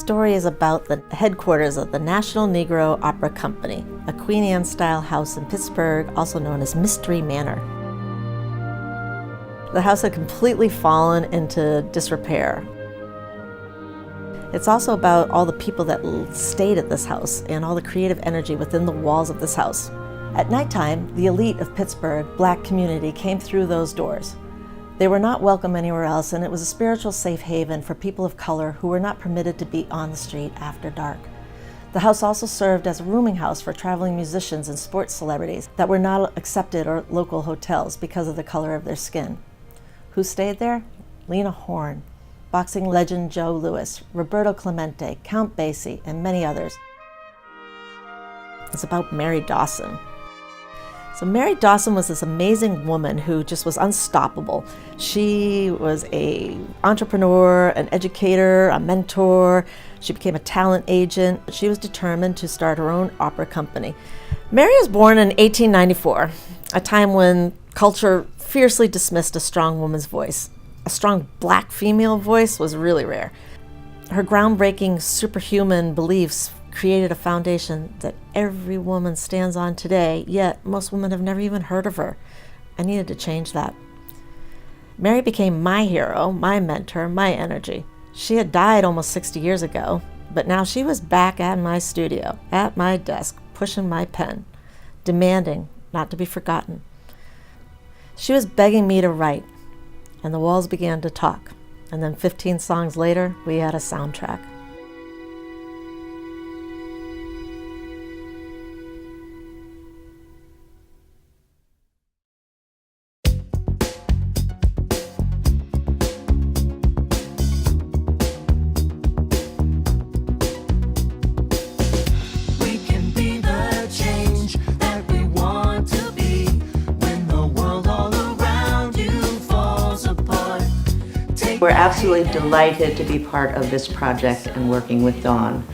story is about the headquarters of the National Negro Opera Company, a Queen Anne-style house in Pittsburgh, also known as Mystery Manor. The house had completely fallen into disrepair. It's also about all the people that stayed at this house and all the creative energy within the walls of this house. At nighttime, the elite of Pittsburgh, Black community, came through those doors. They were not welcome anywhere else, and it was a spiritual safe haven for people of color who were not permitted to be on the street after dark. The house also served as a rooming house for traveling musicians and sports celebrities that were not accepted at local hotels because of the color of their skin. Who stayed there? Lena Horne, boxing legend Joe Louis, Roberto Clemente, Count Basie, and many others. It's about Mary Dawson. So Mary Dawson was this amazing woman who just was unstoppable. She was an entrepreneur, an educator, a mentor. She became a talent agent. She was determined to start her own opera company. Mary was born in 1894, a time when culture fiercely dismissed a strong woman's voice. A strong Black female voice was really rare. Her groundbreaking superhuman beliefs created a foundation that every woman stands on today, yet most women have never even heard of her. I needed to change that. Mary became my hero, my mentor, my energy. She had died almost 60 years ago, but now she was back at my studio, at my desk, pushing my pen, demanding not to be forgotten. She was begging me to write, and the walls began to talk. And then 15 songs later, we had a soundtrack. We're absolutely delighted to be part of this project and working with Dawn.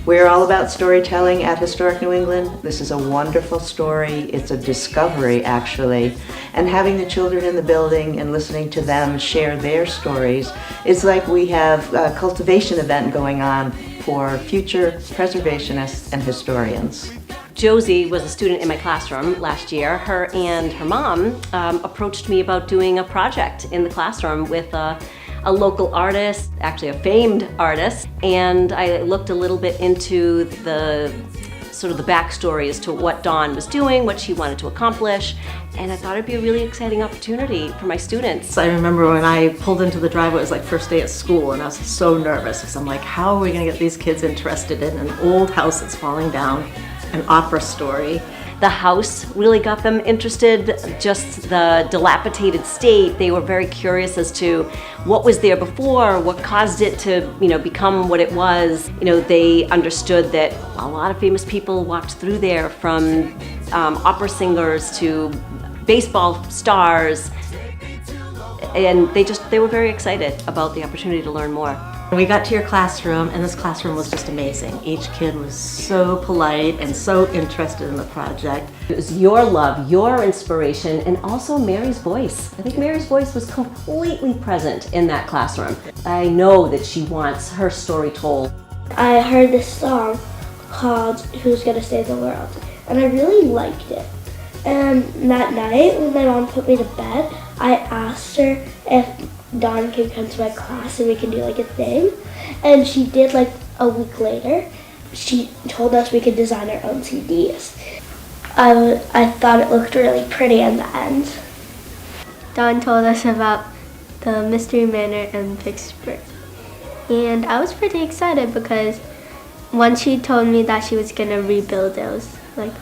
We're all about storytelling at Historic New England. This is a wonderful story. It's a discovery, actually. And having the children in the building and listening to them share their stories, it's like we have a cultivation event going on for future preservationists and historians. Josie was a student in my classroom last year. Her and her mom approached me about doing a project in the classroom with a local artist, actually a famed artist, and I looked a little bit into the sort of the backstory as to what Dawn was doing, what she wanted to accomplish, and I thought it'd be a really exciting opportunity for my students. I remember when I pulled into the driveway, it was like first day at school, and I was so nervous because I'm like, how are we going to get these kids interested in an old house that's falling down, an opera story? The house really got them interested, just the dilapidated state. They were very curious as to what was there before, what caused it to, become what it was. They understood that a lot of famous people walked through there, from opera singers to baseball stars, and they were very excited about the opportunity to learn more. We got to your classroom, and this classroom was just amazing. Each kid was so polite and so interested in the project. It was your love, your inspiration, and also Mary's voice. I think Mary's voice was completely present in that classroom. I know that she wants her story told. I heard this song called Who's Gonna Save the World, and I really liked it. And that night, when my mom put me to bed, I asked her if Dawn could come to my class and we could do like a thing. And she did. Like a week later, she told us we could design our own CDs. I thought it looked really pretty in the end. Dawn told us about the Mystery Manor in Pittsburgh. And I was pretty excited because once she told me that she was gonna rebuild it, I was like,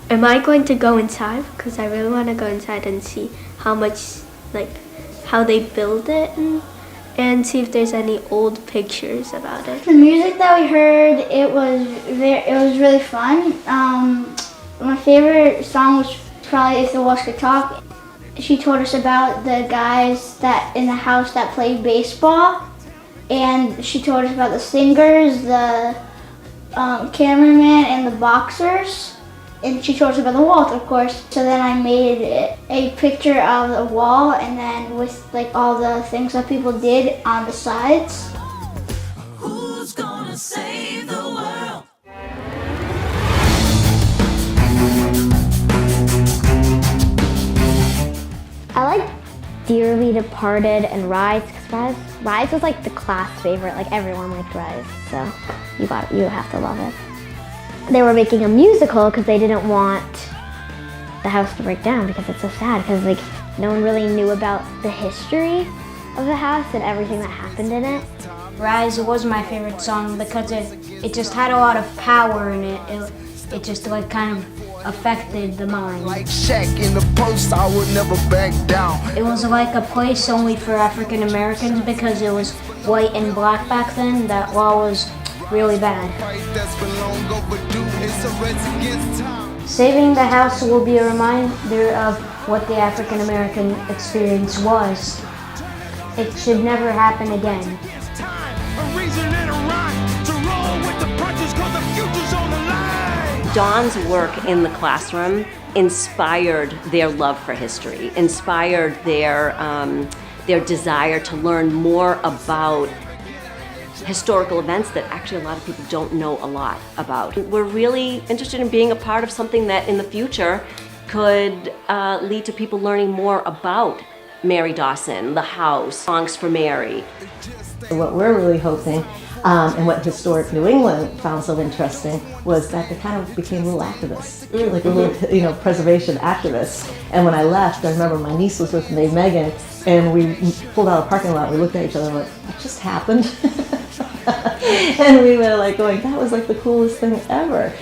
am I going to go inside? Because I really want to go inside and see how they build it and see if there's any old pictures about it. The music that we heard, it was really fun. My favorite song was probably If the Walls Could Talk. She told us about the guys that in the house that played baseball, and she told us about the singers, the cameraman, and the boxers. And she told us about the walls, of course. So then I made a picture of the wall, and then with like all the things that people did on the sides. Who's gonna gonna save the world. I like Dearly Departed and Rise, because Rise was like the class favorite, like everyone liked Rise, so you have to love it. They were making a musical because they didn't want the house to break down, because it's so sad, because like no one really knew about the history of the house and everything that happened in it. Rise was my favorite song because it just had a lot of power in it. It just like kind of affected the mind. Like Shaq in the post, I would never back down. It was like a place only for African Americans because it was white and black back then. That law was really bad. Saving the house will be a reminder of what the African American experience was. It should never happen again. Dawn's work in the classroom inspired their love for history, inspired their desire to learn more about historical events that actually a lot of people don't know a lot about. We're really interested in being a part of something that in the future could lead to people learning more about Mary Dawson, the house, songs for Mary. What we're really hoping, and what Historic New England found so interesting, was that they kind of became little activists, like a little, preservation activists. And when I left, I remember my niece was with me, Megan, and we pulled out of the parking lot. We looked at each other and went, "What just happened?" And we were like going, "That was like the coolest thing ever."